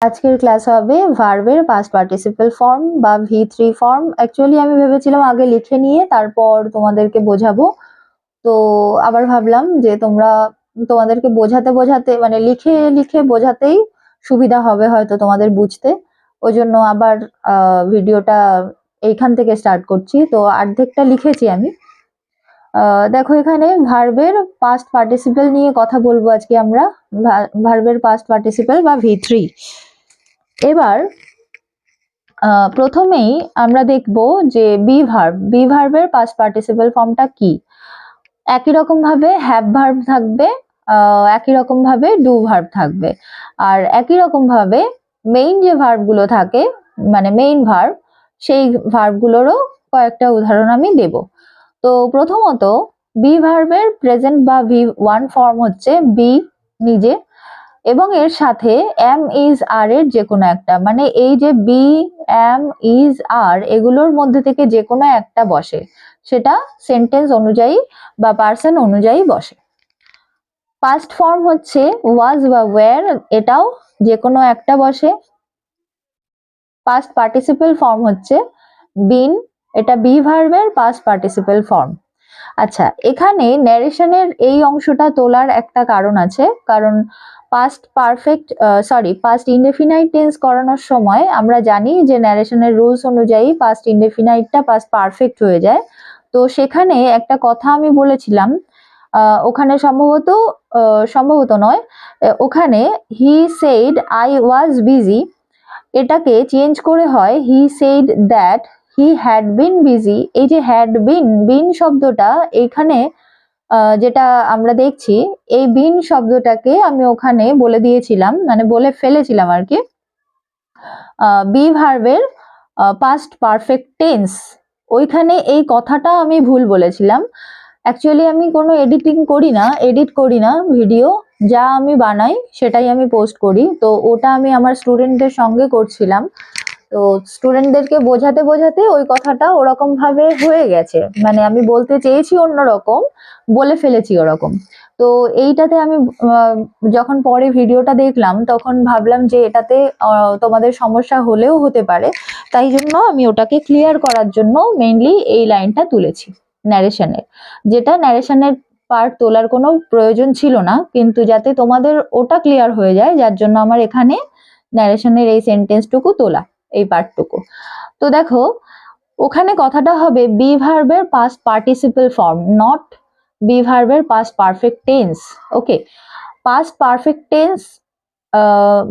আজকের ক্লাস হবে ভার্বের পাস্ট পার্টিসিপল ফর্ম বা V3 ফর্ম। অ্যাকচুয়ালি আমি ভেবেছিলাম আগে লিখে নিয়ে তারপর তোমাদেরকে বোঝাবো, তো আবার ভাবলাম যে তোমাদেরকে বোঝাতে বোঝাতে মানে লিখে লিখে বোঝাতেই সুবিধা হবে হয়তো তোমাদের বুঝতে, ওই জন্য আবার ভিডিওটা এইখান থেকে স্টার্ট করছি। তো অর্ধেকটা লিখেছি আমি। দেখো এখানে ভার্বের পাস্ট পার্টিসিপল নিয়ে কথা বলবো আজকে আমরা, ভার্বের পাস্ট পার্টিসিপল বা V3। এবার প্রথমেই আমরা দেখব যে বি ভার্বের পাস্ট পার্টিসিপল ফর্মটা কি। একই রকম ভাবে হ্যাভ ভার্ব থাকবে, একই রকম ভাবে ডু ভার্ব থাকবে, আর একই রকম ভাবে মেইন যে ভার্ব গুলো থাকে মানে মেইন ভার্ব, সেই ভার্ব গুলোরও কয়েকটা উদাহরণ আমি দেব। তো প্রথমত বি ভার্বের প্রেজেন্ট বা V1 ফর্ম হচ্ছে বি নিজে এবং এর সাথে এম ইজ আর এর যে কোনো একটা, মানে এই যে বি এম ইজ আর এগুলোর মধ্যে থেকে যে কোনো একটা বসে, সেটা সেন্টেন্স অনুযায়ী বা পার্সন অনুযায়ী বসে। পাস্ট ফর্ম হচ্ছে ওয়াজ বা ওয়্যার, এটাও যে কোনো একটা বসে। পাস্ট পার্টিসিপল ফর্ম হচ্ছে বিন, এটা বি ভার্বের পাস্ট পার্টিসিপল ফর্ম। আচ্ছা, এখানে ন্যারেশনের এই অংশটা তোলার একটা কারণ আছে, কারণ পাস্ট ইনডেফিনাইট টেন্স করানোর সময় আমরা জানি যে ন্যারেশনের রুলস অনুযায়ী পাস্ট ইনডেফিনাইটটা পাস্ট পারফেক্ট হয়ে যায়। তো সেখানে একটা কথা আমি বলেছিলাম, ওখানে সম্ভবত নয়, ওখানে he said I was busy, এটাকে চেঞ্জ করে হয় he said that he had been busy. এই যে হ্যাড বিন শব্দটা এখানে যেটা আমরা দেখছি, এই বিন শব্দটাকে আমি ওখানে বলে দিয়েছিলাম, মানে বলে ফেলেছিলাম আর কি বি ভার্বের পাস্ট পারফেক্ট টেন্স। ওইখানে এই কথাটা আমি ভুল বলেছিলাম। অ্যাকচুয়ালি আমি কোনো এডিট করি না ভিডিও, যা আমি বানাই সেটাই আমি পোস্ট করি। তো ওটা আমি আমার স্টুডেন্টদের সঙ্গে করছিলাম, তো স্টুডেন্টদেরকে বোঝাতে বোঝাতে ওই কথাটা ওরকম ভাবে হয়ে গেছে, মানে আমি বলতে চেয়েছি অন্যরকম, বলে ফেলেছি ওরকম। তো এইটাতে আমি যখন পরে ভিডিওটা দেখলাম তখন ভাবলাম যে এটাতে তোমাদের সমস্যা হলেও হতে পারে, তাই জন্য আমি ওটাকে ক্লিয়ার করার জন্য মেইনলি এই লাইনটা তুলেছি ন্যারেশনের, যেটা ন্যারেশনের পার্ট তোলার কোনো প্রয়োজন ছিল না, কিন্তু যাতে তোমাদের ওটা ক্লিয়ার হয়ে যায় যার জন্য আমার এখানে ন্যারেশনের এই সেন্টেন্সটুকু তোলা, এই পার্টটুকু। তো দেখো ওখানে কথাটা হবে বি ভার্বের past participle form, not be ভার্বের past perfect tense. Okay, past perfect tense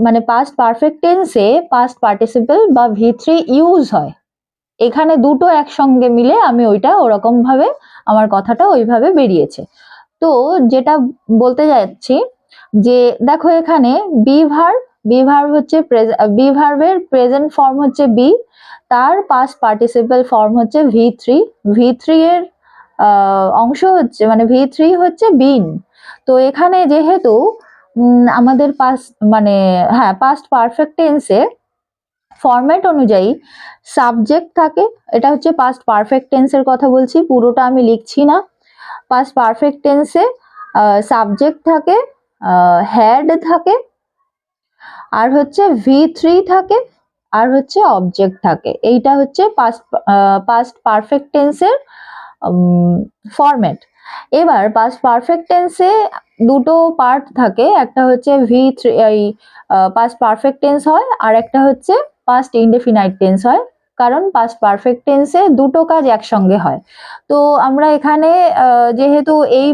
মানে পাস্ট পারফেক্ট টেন্সে পাস্ট পার্টিসিপল বা V3 ইউজ হয়। এখানে দুটো একসঙ্গে মিলে আমি ওইটা ওরকম ভাবে আমার কথাটা ওইভাবে বেরিয়েছে। তো যেটা বলতে যাচ্ছি যে দেখো এখানে বি ভার্ব হচ্ছে বি ভার্বের প্রেজেন্ট ফর্ম হচ্ছে বি, তার পাস্ট পার্টিসিপল ফর্ম হচ্ছে V3 এর অংশ হচ্ছে মানে V3 হচ্ছে বিন। তো এখানে যেহেতু আমাদের পাস্ট পারফেক্ট টেন্সে ফরম্যাট অনুযায়ী সাবজেক্ট থাকে, এটা হচ্ছে পাস্ট পারফেক্ট টেন্সের কথা বলছি, পুরোটা আমি লিখছি না। পাস্ট পারফেক্ট টেন্সে সাবজেক্ট থাকে, হ্যাড থাকে, আর হচ্ছে V3 থাকে, আর হচ্ছে অবজেক্ট থাকে। এইটা হচ্ছে পাস্ট পারফেক্ট টেন্সের ফরম্যাট। এবার পাস্ট পারফেক্ট টেন্সে দুটো পার্ট থাকে, একটা হচ্ছে V3 পাস্ট পারফেক্ট টেন্স হয়, আর একটা হচ্ছে পাস্ট ইনডেফিনাইট টেন্স হয়, কারণ পাস্ট পারফেক্ট টেন্সে দুটো কাজ একসঙ্গে হয়। তো আমরা এখানে যেহেতু এই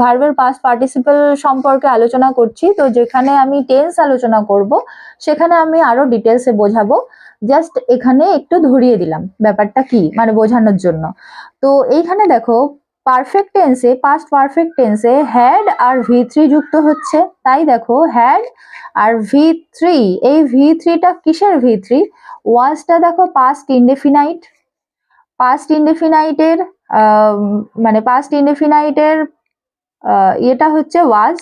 ভার্বের পাস্ট পার্টিসিপল সম্পর্কে আলোচনা করছি, তো যেখানে আমি টেন্স আলোচনা করব সেখানে আমি আরো ডিটেলসে বোঝাবো, জাস্ট এখানে একটু ধরিয়ে দিলাম ব্যাপারটা কি মানে বোঝানোর জন্য। তো এইখানে দেখো পারফেক্ট টেন্সে পাস্ট পারফেক্ট টেন্সে হ্যাড আর V3 যুক্ত হচ্ছে, তাই দেখো হ্যাড আর V3, এই V3টা কিসের V3? ওয়াজটা দেখো পাস্ট ইনডেফিনাইট, পাস্ট ইনডেফিনাইটের মানে পাস্ট ইনডেফিনাইটের এটা হচ্ছে ওয়াজ,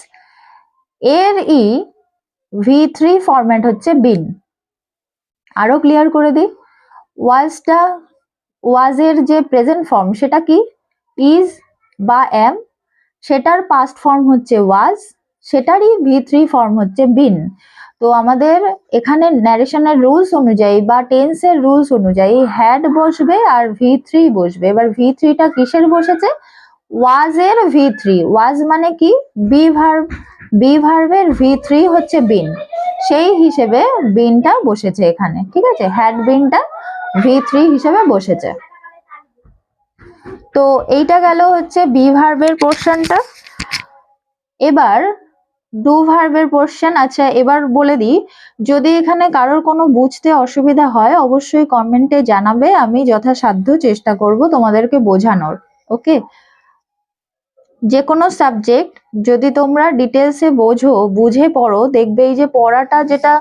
এর V3 ফরম্যাট হচ্ছে বিন। আরো ক্লিয়ার করে দিই, ওয়াজের যে প্রেজেন্ট ফর্ম সেটা কি ইজ বা এম, সেটার পাস্ট ফর্ম হচ্ছে ওয়াজ, সেটারই V3 ফর্ম হচ্ছে বিন। তো আমাদের এখানে ন্যারেশনের রুলস অনুযায়ী বা টেন্সের রুলস অনুযায়ী হ্যাড বসবে আর V3 বসবে। এবার V3টা কিসের বসেছে? ওয়াজ এর V3। ওয়াজ মানে কি? বি ভার্বের V3 হচ্ছে বিন, সেই হিসেবে বিনটা বসেছে এখানে। ঠিক আছে, হ্যাড বিনটা V3 হিসেবে বসেছে। তো এইটা গেল হচ্ছে বি ভার্বের পোর্শনটা। এবার ডু ভার্বের পোর্শন। আচ্ছা, এবার বলে দিই, যদি এখানে কারোর কোনো বুঝতে অসুবিধা হয় অবশ্যই কমেন্টে জানাবে, আমি যথাসাধ্য চেষ্টা করব তোমাদেরকে বোঝানোর। ওকে, যে কোনো সাবজেক্ট যদি তোমরা ডিটেলসে বোঝো, বুঝে পড়ো, দেখবে এই যে পড়াটা যেটা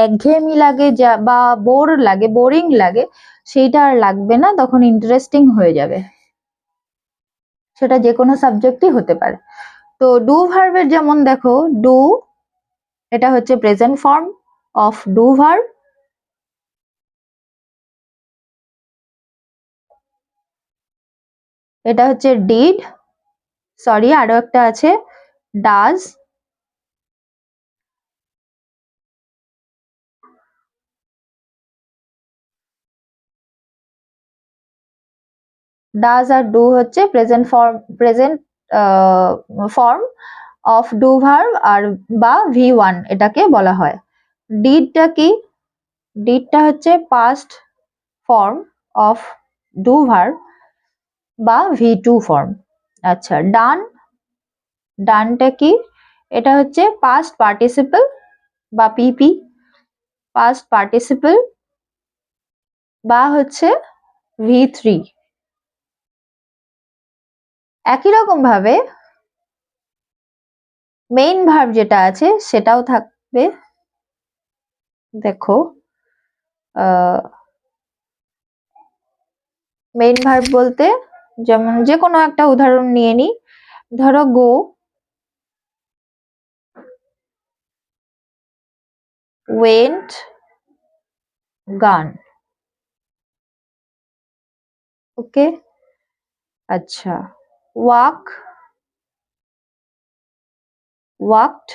একঘেয়েমি লাগে বা বোরিং লাগে, সেইটা আর লাগবে না, তখন ইন্টারেস্টিং হয়ে যাবে। সেটা যে কোনো সাবজেক্টই হতে পারে। তো ডু ভার্বের যেমন দেখো, ডু এটা হচ্ছে present form of do verb. এটা হচ্ছে ডিড, সরি আরো একটা আছে ডাজ। ডাজ আর ডু হচ্ছে present form of do verb আর বা V1 এটাকে বলা হয়। ডিডটা কি? ডিডটা হচ্ছে past form of do verb বা V2 ফর্ম। আচ্ছা, ডানটা কি? এটা হচ্ছে পাস্ট পার্টিসিপল বা PP, পাস্ট পার্টিসিপল বা হচ্ছে V3। একই রকম ভাবে মেইন ভার্ব যেটা আছে সেটাও থাকবে। দেখো, মেইন ভার্ব বলতে যেমন যে কোনো একটা উদাহরণ নিয়ে নি, ধরো গো, ওয়েন্ট, গান। ওকে, আচ্ছা, ওয়াক, ওয়াকড,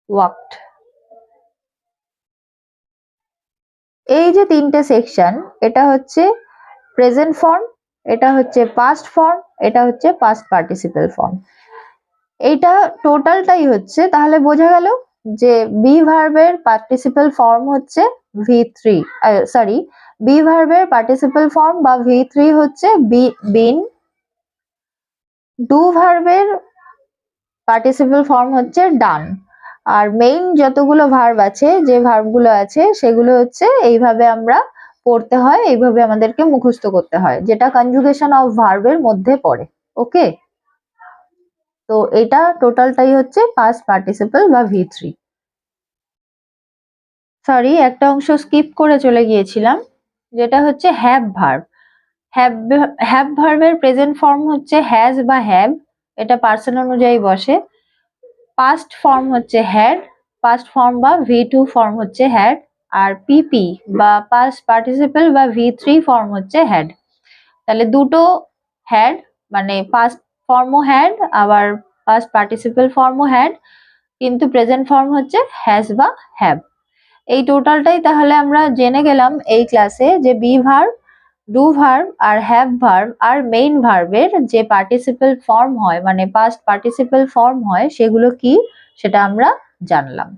ওয়াকড। এই যে তিনটে সেকশন, এটা হচ্ছে প্রেজেন্ট ফর্ম, এটা হচ্ছে পাস্ট ফর্ম, এটা হচ্ছে পাস্ট পার্টিসিপল ফর্ম। এইটা টোটালটাই হচ্ছে, তাহলে বোঝা গেল যে বি ভার্বের পার্টিসিপল ফর্ম হচ্ছে V3, সরি, বি ভার্বের পার্টিসিপল ফর্ম বা V3 হচ্ছে বিন। ডু ভার্বের পার্টিসিপল ফর্ম হচ্ছে ডান। আর মেইন যতগুলো ভার্ব আছে, যে ভার্বগুলো আছে সেগুলো হচ্ছে এইভাবে আমরা পড়তে হয়, এইভাবে আমাদেরকে মুখস্থ করতে হয়, যেটা কনজুগেশন অফ ভার্বের মধ্যে পড়ে। ওকে, তো এটা টোটালটাই হচ্ছে পাস্ট পার্টিসিপল বা V3। সরি, একটা অংশ স্কিপ করে চলে গিয়েছিলাম, যেটা হচ্ছে হ্যাভ ভার্ব। হ্যাভ ভার্বের প্রেজেন্ট ফর্ম হচ্ছে হ্যাজ বা হ্যাভ, এটা পার্সন অনুযায়ী বসে। পাস্ট ফর্ম হচ্ছে হ্যাড, পাস্ট ফর্ম বা V2 ফর্ম হচ্ছে হ্যাড। আর PP বা পাস্ট পার্টিসিপল বা V3 ফর্ম হচ্ছে হ্যাড। তাহলে দুটো হ্যাড, মানে পাস্ট ফর্মও হ্যাড আবার পাস্ট পার্টিসিপল ফর্মও হ্যাড, কিন্তু প্রেজেন্ট ফর্ম হচ্ছে হ্যাজ বা হ্যাভ। এই টোটালটাই তাহলে আমরা জেনে গেলাম এই ক্লাসে, যে বি ভার্ব, ডু ভার্ব আর হ্যাভ ভার্ব আর মেইন ভার্বের যে পার্টিসিপল ফর্ম হয়, মানে পাস্ট পার্টিসিপল ফর্ম হয়, সেগুলো কি সেটা আমরা জানলাম।